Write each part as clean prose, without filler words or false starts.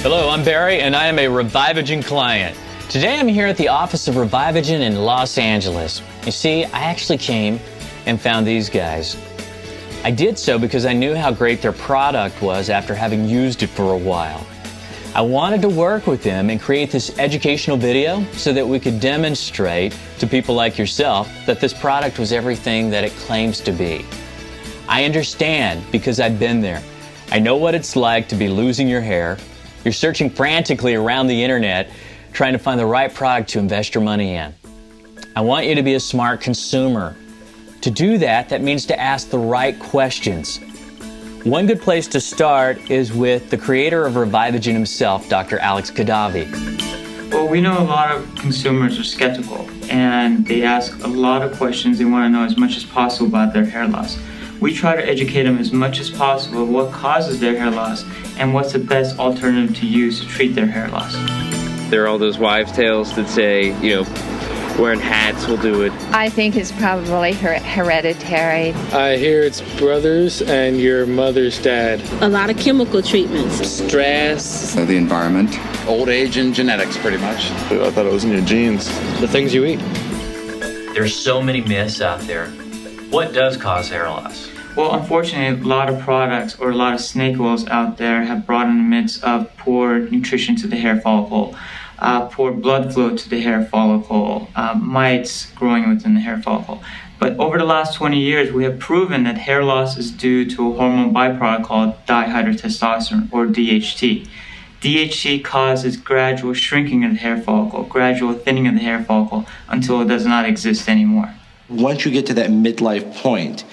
Hello, I'm Barry, and I am a Revivagen client. Today I'm here at the office of Revivagen in Los Angeles. You see, I actually came and found these guys. I did so because I knew how great their product was after having used it for a while. I wanted to work with them and create this educational video so that we could demonstrate to people like yourself that this product was everything that it claims to be. I understand because I've been there. I know what it's like to be losing your hair. You're searching frantically around the internet trying to find the right product to invest your money in. I want you to be a smart consumer. To do that, that means to ask the right questions. One good place to start is with the creator of Revivagen himself, Dr. Alex Khadavi. Well, we know a lot of consumers are skeptical and they ask a lot of questions. They want to know as much as possible about their hair loss. We try to educate them as much as possible what causes their hair loss and what's the best alternative to use to treat their hair loss. There are all those wives' tales that say, wearing hats will do it. I think it's probably hereditary. I hear it's brothers and your mother's dad. A lot of chemical treatments. Stress. The environment. Old age and genetics, pretty much. I thought it was in your genes. The things you eat. There's so many myths out there. What does cause hair loss? Well, unfortunately, a lot of products or a lot of snake oils out there have brought in the midst of poor nutrition to the hair follicle, poor blood flow to the hair follicle, mites growing within the hair follicle. But over the last 20 years, we have proven that hair loss is due to a hormone byproduct called dihydrotestosterone, or DHT. DHT causes gradual shrinking of the hair follicle, gradual thinning of the hair follicle until it does not exist anymore. Once you get to that midlife point,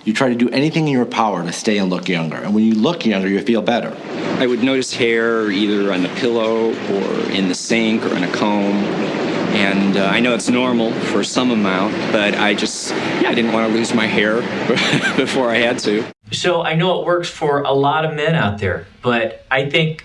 you try to do anything in your power to stay and look younger. And when you look younger, you feel better. I would notice hair either on the pillow or in the sink or in a comb. And I know it's normal for some amount, but I didn't want to lose my hair before I had to. So I know it works for a lot of men out there, but I think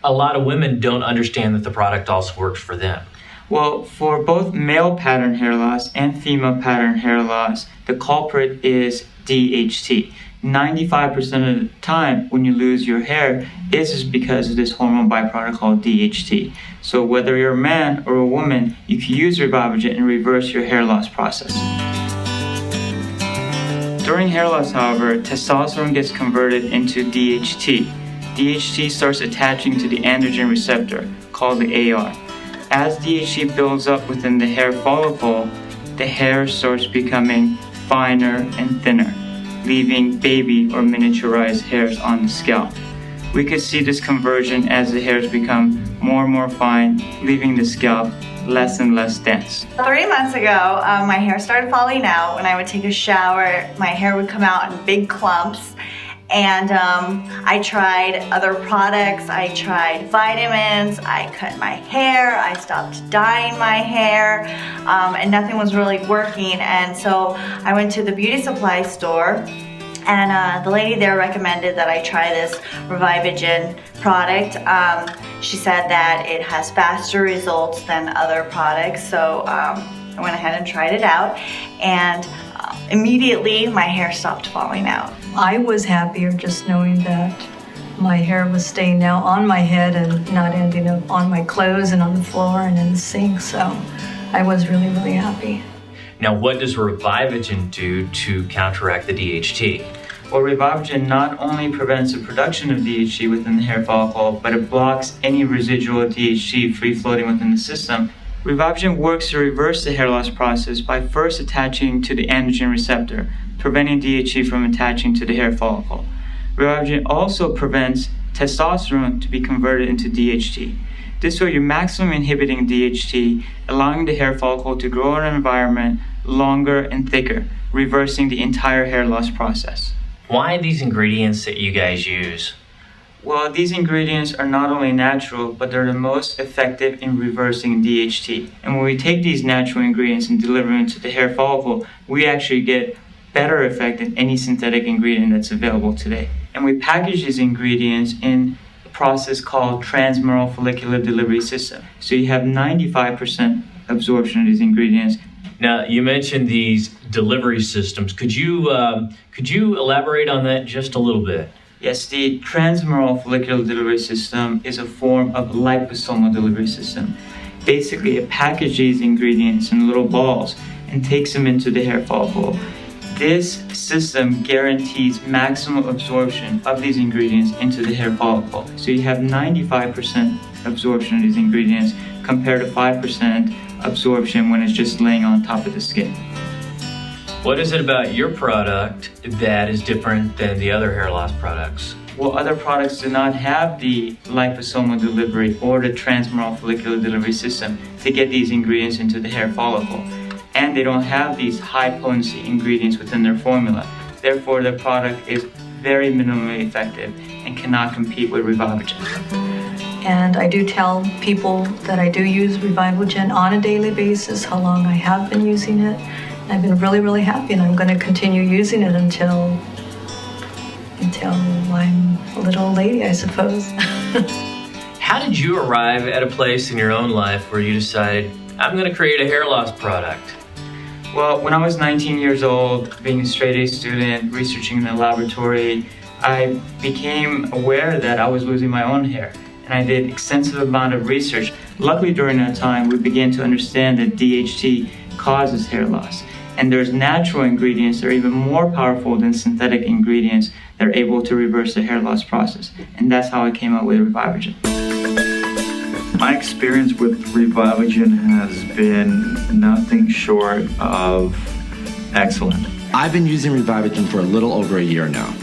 a lot of women don't understand that the product also works for them. Well, for both male pattern hair loss and female pattern hair loss, the culprit is DHT. 95% of the time when you lose your hair is because of this hormone byproduct called DHT. So whether you're a man or a woman, you can use Revivagen and reverse your hair loss process. During hair loss, however, testosterone gets converted into DHT. DHT starts attaching to the androgen receptor, called the AR. As DHT builds up within the hair follicle, the hair starts becoming finer and thinner, leaving baby or miniaturized hairs on the scalp. We could see this conversion as the hairs become more and more fine, leaving the scalp less and less dense. 3 months ago, my hair started falling out. When I would take a shower, my hair would come out in big clumps. And I tried other products, I tried vitamins, I cut my hair, I stopped dyeing my hair, and nothing was really working. And so I went to the beauty supply store, and the lady there recommended that I try this Revivagen product. She said that it has faster results than other products, so I went ahead and tried it out, and immediately my hair stopped falling out. I was happier just knowing that my hair was staying now on my head and not ending up on my clothes and on the floor and in the sink, so I was really, really happy. Now, what does Revivagen do to counteract the DHT? Well, Revivagen not only prevents the production of DHT within the hair follicle, but it blocks any residual DHT free-floating within the system. Revivagen works to reverse the hair loss process by first attaching to the androgen receptor, preventing DHT from attaching to the hair follicle. Revivagen also prevents testosterone to be converted into DHT. This way, you're maximally inhibiting DHT, allowing the hair follicle to grow in an environment longer and thicker, reversing the entire hair loss process. Why these ingredients that you guys use? Well, these ingredients are not only natural, but they're the most effective in reversing DHT. And when we take these natural ingredients and deliver them to the hair follicle, we actually get better effect than any synthetic ingredient that's available today. And we package these ingredients in a process called transmural follicular delivery system. So you have 95% absorption of these ingredients. Now, you mentioned these delivery systems. Could you elaborate on that just a little bit? Yes, the transmural follicular delivery system is a form of liposomal delivery system. Basically, it packages these ingredients in little balls and takes them into the hair follicle. This system guarantees maximum absorption of these ingredients into the hair follicle. So you have 95% absorption of these ingredients compared to 5% absorption when it's just laying on top of the skin. What is it about your product that is different than the other hair loss products? Well, other products do not have the liposomal delivery or the transmural follicular delivery system to get these ingredients into the hair follicle. And they don't have these high potency ingredients within their formula. Therefore, their product is very minimally effective and cannot compete with Revivagen. And I do tell people that I do use Revivagen on a daily basis, how long I have been using it. I've been really, really happy, and I'm going to continue using it until I'm a little old lady, I suppose. How did you arrive at a place in your own life where you decided, I'm going to create a hair loss product? Well, when I was 19 years old, being a straight-A student, researching in the laboratory, I became aware that I was losing my own hair. And I did extensive amount of research. Luckily, during that time, we began to understand that DHT causes hair loss. And there's natural ingredients that are even more powerful than synthetic ingredients that are able to reverse the hair loss process. And that's how I came up with Revivagen. My experience with Revivagen has been nothing short of excellent. I've been using Revivagen for a little over a year now,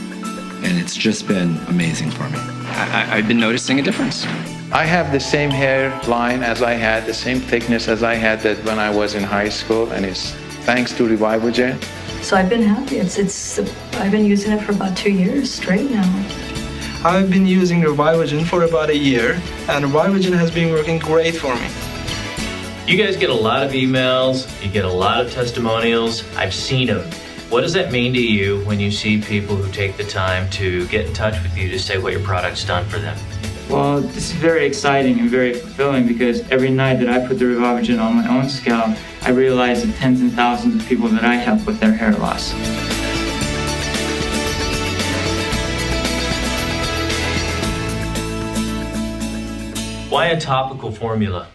and it's just been amazing for me. I've been noticing a difference. I have the same hairline as I had, the same thickness as I had that when I was in high school, and it's thanks to Revivagen. So I've been happy. I've been using it for about 2 years straight now. I've been using Revivagen for about a year, and Revivagen has been working great for me. You guys get a lot of emails, you get a lot of testimonials. I've seen them. What does that mean to you when you see people who take the time to get in touch with you to say what your product's done for them? Well, this is very exciting and very fulfilling because every night that I put the Revivagen on my own scalp, I realize the tens and thousands of people that I help with their hair loss. Why a topical formula?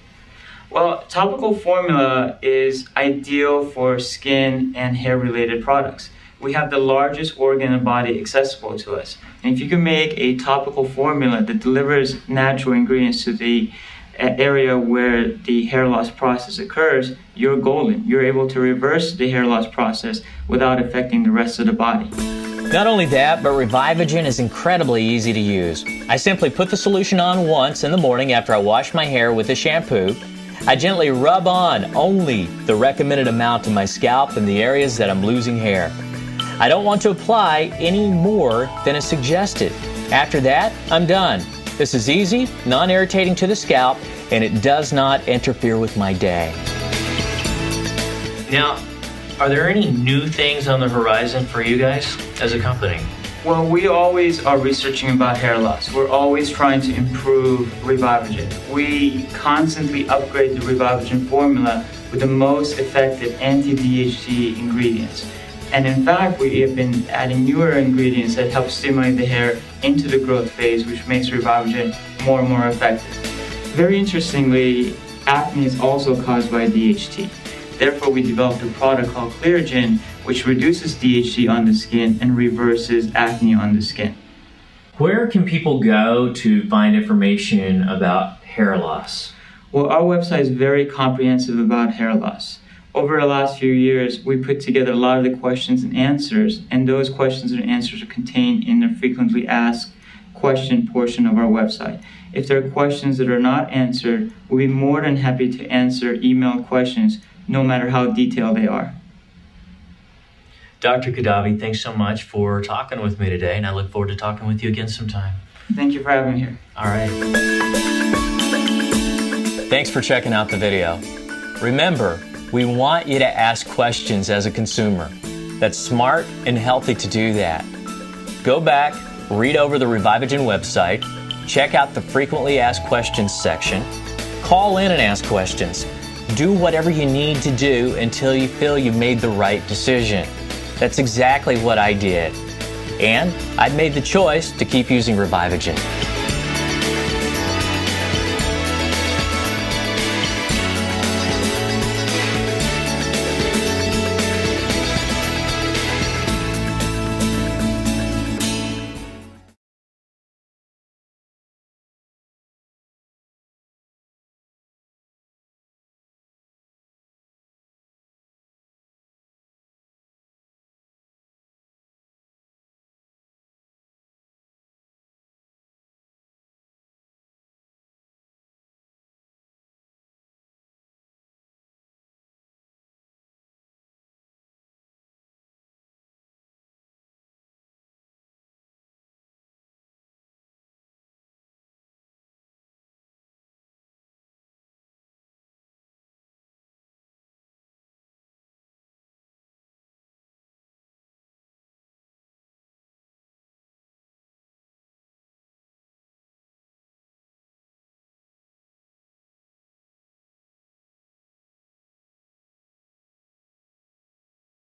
Well, topical formula is ideal for skin and hair-related products. We have the largest organ in the body accessible to us. And if you can make a topical formula that delivers natural ingredients to the area where the hair loss process occurs, you're golden. You're able to reverse the hair loss process without affecting the rest of the body. Not only that, but Revivagen is incredibly easy to use. I simply put the solution on once in the morning after I wash my hair with a shampoo. I gently rub on only the recommended amount to my scalp in the areas that I'm losing hair. I don't want to apply any more than is suggested. After that, I'm done. This is easy, non-irritating to the scalp, and it does not interfere with my day. Now, are there any new things on the horizon for you guys as a company? Well, we always are researching about hair loss. We're always trying to improve Revivagen. We constantly upgrade the Revivagen formula with the most effective anti-DHT ingredients. And in fact, we have been adding newer ingredients that help stimulate the hair into the growth phase, which makes Revivagen more and more effective. Very interestingly, acne is also caused by DHT. Therefore, we developed a product called Clearagen, which reduces DHT on the skin and reverses acne on the skin. Where can people go to find information about hair loss? Well, our website is very comprehensive about hair loss. Over the last few years, we put together a lot of the questions and answers, and those questions and answers are contained in the frequently asked question portion of our website. If there are questions that are not answered, we'll be more than happy to answer emailed questions, no matter how detailed they are. Dr. Khadavi, thanks so much for talking with me today, and I look forward to talking with you again sometime. Thank you for having me here. All right. Thanks for checking out the video. Remember, we want you to ask questions as a consumer. That's smart and healthy to do that. Go back, read over the Revivagen website, check out the frequently asked questions section, call in and ask questions. Do whatever you need to do until you feel you made the right decision. That's exactly what I did. and I'd made the choice to keep using Revivagen.